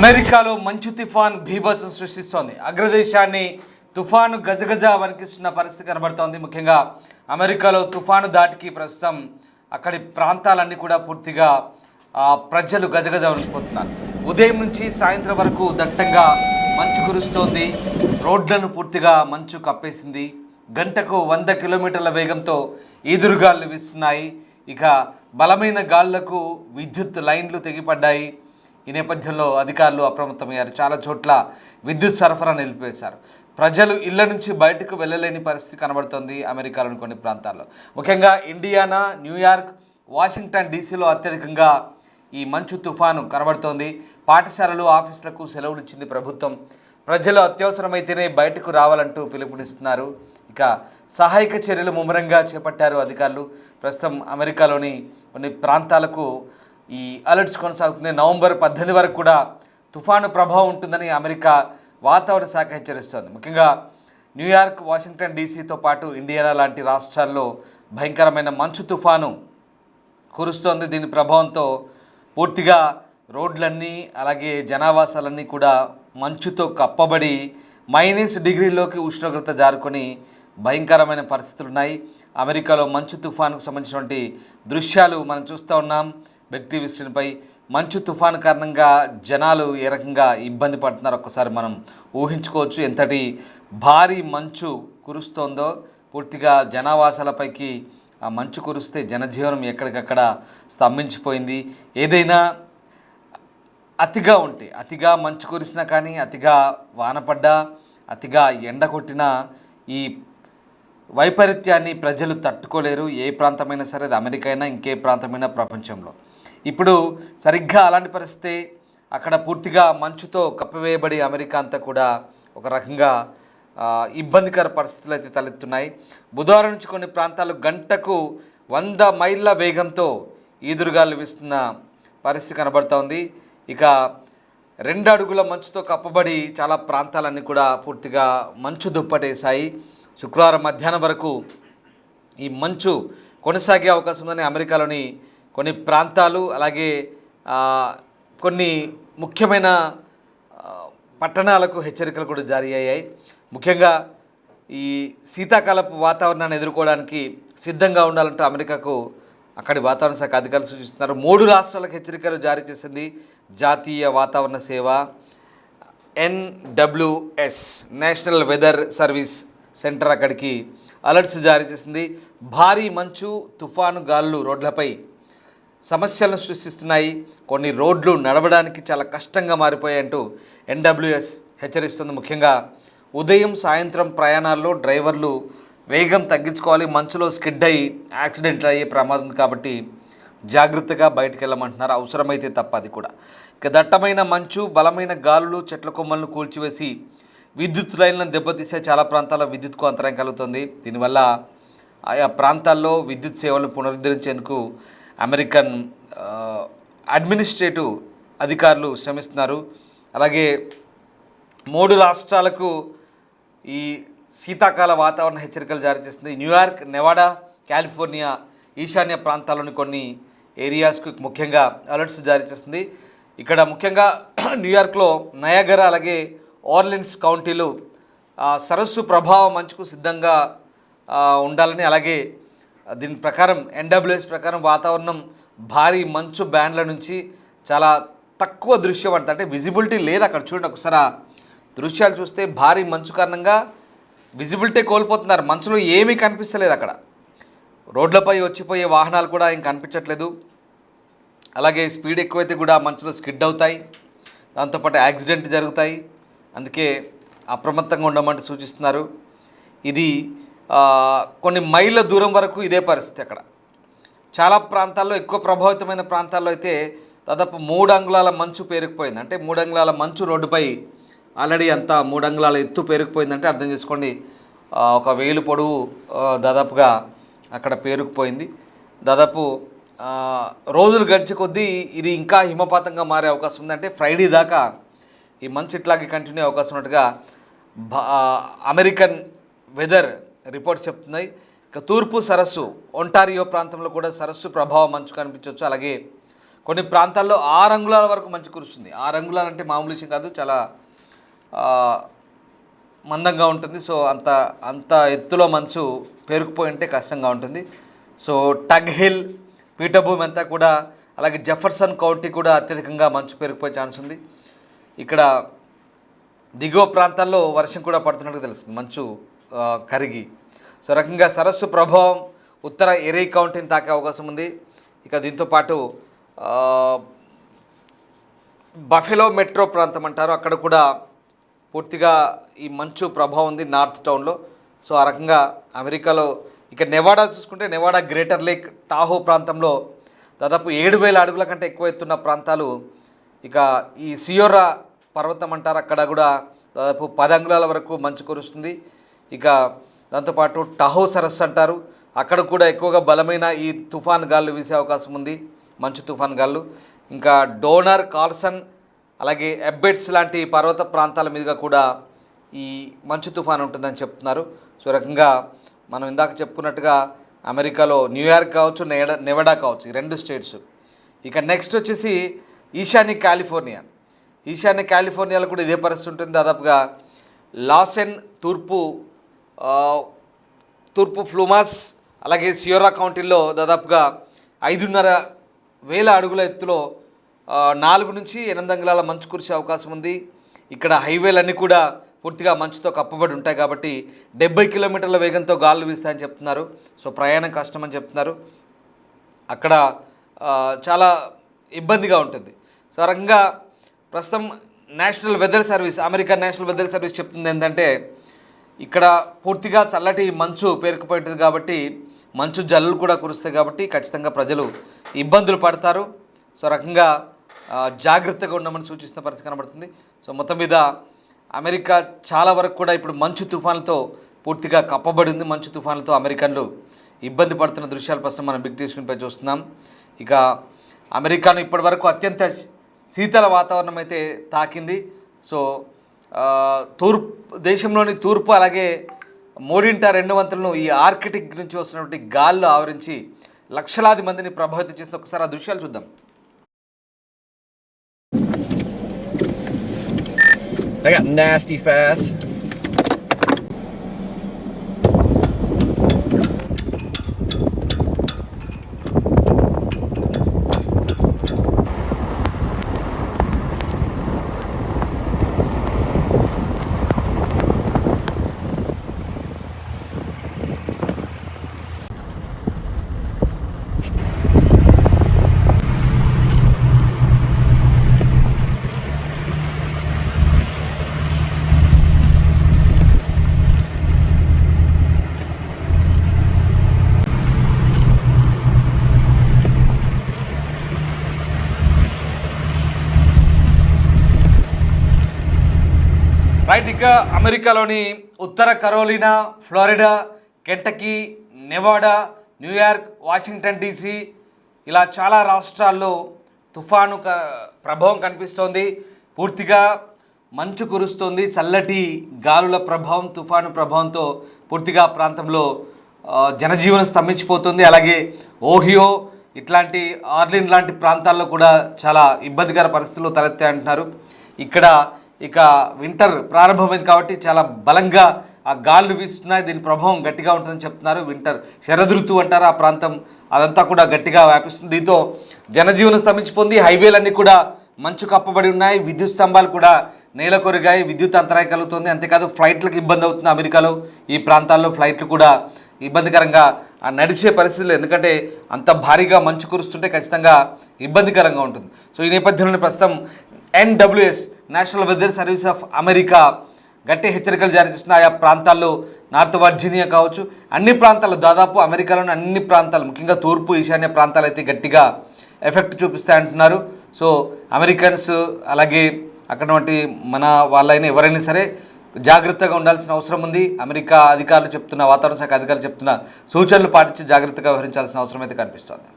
అమెరికాలో మంచు తుఫాన్ బీభత్సం సృష్టిస్తోంది. అగ్రదేశాన్ని తుఫాను గజగజ వణికిస్తున్న పరిస్థితి కనబడుతోంది. ముఖ్యంగా అమెరికాలో తుఫాను దాటికి ప్రస్తుతం అక్కడి ప్రాంతాలన్నీ కూడా పూర్తిగా ప్రజలు గజగజ వణికిపోతున్నారు. ఉదయం నుంచి సాయంత్రం వరకు దట్టంగా మంచు కురుస్తోంది. రోడ్లను పూర్తిగా మంచు కప్పేసింది. గంటకు 100 కిలోమీటర్ల వేగంతో ఈదురుగాలు వీస్తున్నాయి. ఇక బలమైన గాలులకు విద్యుత్ లైన్లు తెగిపడ్డాయి. ఈ నేపథ్యంలో అధికారులు అప్రమత్తమయ్యారు. చాలా చోట్ల విద్యుత్ సరఫరా నిలిపివేశారు. ప్రజలు ఇళ్ల నుంచి బయటకు వెళ్ళలేని పరిస్థితి కనబడుతోంది అమెరికాలోని కొన్ని ప్రాంతాల్లో. ముఖ్యంగా ఇండియానా, న్యూయార్క్, వాషింగ్టన్ డీసీలో అత్యధికంగా ఈ మంచు తుఫాను కనబడుతోంది. పాఠశాలలు, ఆఫీసులకు సెలవులు ఇచ్చింది ప్రభుత్వం. ప్రజలు అత్యవసరమైతేనే బయటకు రావాలంటూ పిలుపునిస్తున్నారు. ఇక సహాయక చర్యలు ముమ్మరంగా చేపట్టారు అధికారులు. ప్రస్తుతం అమెరికాలోని కొన్ని ప్రాంతాలకు ఈ అలర్ట్స్ కొనసాగుతుంది. నవంబర్ 18 వరకు కూడా తుఫాను ప్రభావం ఉంటుందని అమెరికా వాతావరణ శాఖ హెచ్చరిస్తోంది. ముఖ్యంగా న్యూయార్క్, వాషింగ్టన్ డీసీతో పాటు ఇండియానా లాంటి రాష్ట్రాల్లో భయంకరమైన మంచు తుఫాను కురుస్తోంది. దీని ప్రభావంతో పూర్తిగా రోడ్లన్నీ అలాగే జనావాసాలన్నీ కూడా మంచుతో కప్పబడి -డిగ్రీలోకి ఉష్ణోగ్రత జారుకొని భయంకరమైన పరిస్థితులు ఉన్నాయి. అమెరికాలో మంచు తుఫానుకు సంబంధించినటువంటి దృశ్యాలు మనం చూస్తూ ఉన్నాం. వ్యక్తి విషయంపై మంచు తుఫాను కారణంగా జనాలు ఏ రకంగా ఇబ్బంది పడుతున్నారు ఒక్కసారి మనం ఊహించుకోవచ్చు. ఎంతటి భారీ మంచు కురుస్తోందో. పూర్తిగా జనావాసాలపైకి ఆ మంచు కురిస్తే జనజీవనం ఎక్కడికక్కడ స్తంభించిపోయింది. ఏదైనా అతిగా మంచు కురిసినా కానీ, అతిగా వాన పడ్డా, అతిగా ఎండ కొట్టినా ఈ వైపరీత్యాన్ని ప్రజలు తట్టుకోలేరు. ఏ ప్రాంతమైనా సరే, అది అమెరికా అయినా ఇంకే ప్రాంతమైనా ప్రపంచంలో. ఇప్పుడు సరిగ్గా అలాంటి పరిస్థితి అక్కడ పూర్తిగా మంచుతో కప్పివేయబడి అమెరికా అంతా కూడా ఒక రకంగా ఇబ్బందికర పరిస్థితులు అయితే తలెత్తున్నాయి. బుధవారం నుంచి కొన్ని ప్రాంతాలు గంటకు 100 మైళ్ళ వేగంతో ఈదురుగాలు వీస్తున్న పరిస్థితి కనబడుతోంది. ఇక 2 అడుగుల మంచుతో కప్పబడి చాలా ప్రాంతాలన్నీ కూడా పూర్తిగా మంచు దుప్పటేశాయి. శుక్రవారం మధ్యాహ్నం వరకు ఈ మంచు కొనసాగే అవకాశం ఉందని అమెరికాలోని కొన్ని ప్రాంతాలు అలాగే కొన్ని ముఖ్యమైన పట్టణాలకు హెచ్చరికలు కూడా జారీ అయ్యాయి. ముఖ్యంగా ఈ శీతాకాలపు వాతావరణాన్ని ఎదుర్కోవడానికి సిద్ధంగా ఉండాలంటూ అమెరికాకు అక్కడి వాతావరణ శాఖ అధికారులు సూచిస్తున్నారు. 3 రాష్ట్రాలకు హెచ్చరికలు జారీ చేసింది జాతీయ వాతావరణ సేవ. NWS national weather service centre అక్కడికి అలర్ట్స్ జారీ చేసింది. భారీ మంచు, తుఫాను గాలులు రోడ్లపై సమస్యలను సృష్టిస్తున్నాయి. కొన్ని రోడ్లు నడవడానికి చాలా కష్టంగా మారిపోయాయంటూ NWS హెచ్చరిస్తుంది. ముఖ్యంగా ఉదయం, సాయంత్రం ప్రయాణాల్లో డ్రైవర్లు వేగం తగ్గించుకోవాలి. మంచులో స్కిడ్ అయ్యి యాక్సిడెంట్లు అయ్యే ప్రమాదం ఉంది కాబట్టి జాగ్రత్తగా బయటకు వెళ్ళమంటున్నారు, అవసరమైతే తప్ప. అది కూడా ఇక దట్టమైన మంచు, బలమైన గాలులు చెట్ల కొమ్మలను కూల్చివేసి విద్యుత్ లైన్లను దెబ్బతీసే చాలా ప్రాంతాల్లో విద్యుత్కు అంతరాయం కలుగుతుంది. దీనివల్ల ఆయా ప్రాంతాల్లో విద్యుత్ సేవలను పునరుద్ధరించేందుకు అమెరికన్ అడ్మినిస్ట్రేటివ్ అధికారులు శ్రమిస్తున్నారు. అలాగే 3 రాష్ట్రాలకు ఈ శీతాకాల వాతావరణ హెచ్చరికలు జారీ చేస్తుంది. న్యూయార్క్, నెవాడా, కాలిఫోర్నియా ఈశాన్య ప్రాంతాల్లోని కొన్ని ఏరియాస్కు ముఖ్యంగా అలర్ట్స్ జారీ చేస్తుంది. ఇక్కడ ముఖ్యంగా న్యూయార్క్లో నయాగరా అలాగే ఓర్లిన్స్ కౌంటీలు సరస్సు ప్రభావ మంచుకు సిద్ధంగా ఉండాలని, అలాగే దీని ప్రకారం NWS ప్రకారం వాతావరణం భారీ మంచు బ్యాండ్ల నుంచి చాలా తక్కువ దృశ్యం అంటే విజిబిలిటీ లేదు అక్కడ. చూడండి ఒకసారి ఆ దృశ్యాలు చూస్తే భారీ మంచు కారణంగా విజిబిలిటీ కోల్పోతున్నారు. మంచులో ఏమీ కనిపిస్తలేదు అక్కడ. రోడ్లపై వచ్చిపోయే వాహనాలు కూడా ఏం కనిపించట్లేదు. అలాగే స్పీడ్ ఎక్కువైతే కూడా మంచులో స్కిడ్ అవుతాయి, దాంతోపాటు యాక్సిడెంట్ జరుగుతాయి. అందుకే అప్రమత్తంగా ఉండమంటూ సూచిస్తున్నారు. ఇది కొన్ని మైళ్ళ దూరం వరకు ఇదే పరిస్థితి. అక్కడ చాలా ప్రాంతాల్లో, ఎక్కువ ప్రభావితమైన ప్రాంతాల్లో అయితే దాదాపు 3 అంగుళాల మంచు పేరుకుపోయింది. అంటే 3 అంగుళాల మంచు రోడ్డుపై ఆల్రెడీ అంతా 3 అంగుళాల ఎత్తు పేరుకుపోయిందంటే అర్థం చేసుకోండి, ఒక 1000 పొడవు దాదాపుగా అక్కడ పేరుకుపోయింది. దాదాపు రోజులు గడిచే కొద్దీ ఇది ఇంకా హిమపాతంగా మారే అవకాశం ఉంది. అంటే ఫ్రైడే దాకా ఈ మంచు ఇట్లాగే కంటిన్యూ అవకాశం ఉన్నట్టుగా అమెరికన్ వెదర్ రిపోర్ట్స్ చెప్తున్నాయి. ఇక తూర్పు సరస్సు ఒంటారియో ప్రాంతంలో కూడా సరస్సు ప్రభావం మంచు కనిపించవచ్చు. అలాగే కొన్ని ప్రాంతాల్లో 6 అంగుళాల వరకు మంచు కురుస్తుంది. 6 అంగుళాలు అంటే మామూలు విషయం కాదు, చాలా మందంగా ఉంటుంది. సో అంత ఎత్తులో మంచు పేరుకుపోయి ఉంటే కష్టంగా ఉంటుంది. సో టగ్ హిల్ పీఠభూమి అంతా కూడా, అలాగే జెఫర్సన్ కౌంటీ కూడా అత్యధికంగా మంచు పేరుకుపోయే ఛాన్స్ ఉంది. ఇక్కడ దిగువ ప్రాంతాల్లో వర్షం కూడా పడుతున్నట్టు తెలుస్తుంది, మంచు కరిగి. సో రకంగా సరస్సు ప్రభావం ఉత్తర ఎరీ కౌంటీని తాకే అవకాశం ఉంది. ఇక దీంతోపాటు బఫెలో మెట్రో ప్రాంతం అంటారు, అక్కడ కూడా పూర్తిగా ఈ మంచు ప్రభావం ఉంది నార్త్ టౌన్లో. సో ఆ రకంగా అమెరికాలో ఇక నెవాడా చూసుకుంటే, నెవాడా గ్రేటర్ లేక్ టాహో ప్రాంతంలో దాదాపు 7,000 అడుగుల కంటే ఎక్కువ ఎత్తున్న ప్రాంతాలు. ఇక ఈ సియోరా పర్వతం అంటారు, అక్కడ కూడా దాదాపు 10 అంగుళాల వరకు మంచు కురుస్తుంది. ఇక దాంతోపాటు టహో సరస్సు అంటారు, అక్కడ కూడా ఎక్కువగా బలమైన ఈ తుఫాన్ గాలు వీసే అవకాశం ఉంది, మంచు తుఫాన్ గాలు. ఇంకా డోనర్, కార్సన్, అలాగే ఎబ్బెట్స్ లాంటి పర్వత ప్రాంతాల మీదుగా కూడా ఈ మంచు తుఫాన్ ఉంటుందని చెప్తున్నారు. సో రకంగా మనం ఇందాక చెప్పుకున్నట్టుగా అమెరికాలో న్యూయార్క్ కావచ్చు, నెవాడా కావచ్చు, ఈ 2 స్టేట్స్. ఇక నెక్స్ట్ వచ్చేసి ఈశాన్య కాలిఫోర్నియాలో కూడా ఇదే పరిస్థితి ఉంటుంది. దాదాపుగా లాసెన్, తూర్పు ఫ్లూమాస్, అలాగే సియోరా కౌంటీల్లో దాదాపుగా 5,500 అడుగుల ఎత్తులో 4 నుంచి 8 అంగుళాల మంచు కురిసే అవకాశం ఉంది. ఇక్కడ హైవేలన్నీ కూడా పూర్తిగా మంచుతో కప్పబడి ఉంటాయి కాబట్టి 70 కిలోమీటర్ల వేగంతో గాలులు వీస్తాయని చెప్తున్నారు. సో ప్రయాణం కష్టమని చెప్తున్నారు, అక్కడ చాలా ఇబ్బందిగా ఉంటుంది. సో ఆ రకంగా ప్రస్తుతం అమెరికన్ నేషనల్ వెదర్ సర్వీస్ చెప్తుంది ఏంటంటే, ఇక్కడ పూర్తిగా చల్లటి మంచు పేరుకుపోయి ఉంటుంది కాబట్టి మంచు జల్లులు కూడా కురుస్తాయి కాబట్టి ఖచ్చితంగా ప్రజలు ఇబ్బందులు పడతారు. సో రకంగా జాగ్రత్తగా ఉండమని సూచిస్తున్న పరిస్థితి కనబడుతుంది. సో మొత్తం మీద అమెరికా చాలా వరకు కూడా ఇప్పుడు మంచు తుఫాన్లతో పూర్తిగా కప్పబడి ఉంది. మంచు తుఫాన్లతో అమెరికన్లు ఇబ్బంది పడుతున్న దృశ్యాలు ప్రస్తుతం మనం బిగ్ టీవీ స్క్రీన్పై చూస్తున్నాం. ఇక అమెరికాను ఇప్పటి వరకు అత్యంత శీతల వాతావరణం అయితే తాకింది. సో దేశంలోని తూర్పు అలాగే 2 వంతులను ఈ ఆర్కిటిక్ నుంచి వస్తున్నటువంటి గాల్లో ఆవరించి లక్షలాది మందిని ప్రభావితం చేసిన ఒకసారి ఆ దృశ్యాలు చూద్దాం. I got nasty fast. Right. ఇక అమెరికాలోని ఉత్తర Carolina, Florida, Kentucky, Nevada, New York, Washington DC ఇలా చాలా రాష్ట్రాల్లో తుఫాను ప్రభావం కనిపిస్తోంది. పూర్తిగా మంచు కురుస్తోంది. చల్లటి గాలుల ప్రభావం, తుఫాను ప్రభావంతో పూర్తిగా ప్రాంతంలో జనజీవనం స్తంభించిపోతుంది. అలాగే ఓహియో ఇట్లాంటి ఆర్లిన్ లాంటి ప్రాంతాల్లో కూడా చాలా ఇబ్బందికర పరిస్థితులు తలెత్తాయంటున్నారు. ఇక్కడ ఇక వింటర్ ప్రారంభమైంది కాబట్టి చాలా బలంగా ఆ గాలులు వీస్తున్నాయి, దీని ప్రభావం గట్టిగా ఉంటుందని చెప్తున్నారు. వింటర్ శరదృతువు అంటారు ఆ ప్రాంతం, అదంతా కూడా గట్టిగా వ్యాపిస్తుంది. దీంతో జనజీవనం స్తంభించిపోయింది. హైవేలన్నీ కూడా మంచు కప్పబడి ఉన్నాయి, విద్యుత్ స్తంభాలు కూడా నేల కొరిగాయి, విద్యుత్ అంతరాయం కలుగుతుంది. అంతేకాదు ఫ్లైట్లకు ఇబ్బంది అవుతుంది. అమెరికాలో ఈ ప్రాంతాల్లో ఫ్లైట్లు కూడా ఇబ్బందికరంగా నడిచే పరిస్థితులు, ఎందుకంటే అంత భారీగా మంచు కురుస్తుంటే ఖచ్చితంగా ఇబ్బందికరంగా ఉంటుంది. సో ఈ నేపథ్యంలో ప్రస్తుతం NWS national weather service of America గట్టి హెచ్చరికలు జారీ చేస్తున్న ఆయా ప్రాంతాల్లో, నార్త్ వర్జీనియా కావచ్చు, అన్ని ప్రాంతాలు దాదాపు అమెరికాలోని అన్ని ప్రాంతాలు, ముఖ్యంగా తూర్పు ఈశాన్య ప్రాంతాలు అయితే గట్టిగా ఎఫెక్ట్ చూపిస్తాయంటున్నారు. సో అమెరికన్స్ అలాగే అక్కడ మన వాళ్ళైనా ఎవరైనా సరే జాగ్రత్తగా ఉండాల్సిన అవసరం ఉంది. అమెరికా అధికారులు చెప్తున్న, వాతావరణ శాఖ అధికారులు చెప్తున్న సూచనలు పాటించి జాగ్రత్తగా వ్యవహరించాల్సిన అవసరం అయితే కనిపిస్తోంది.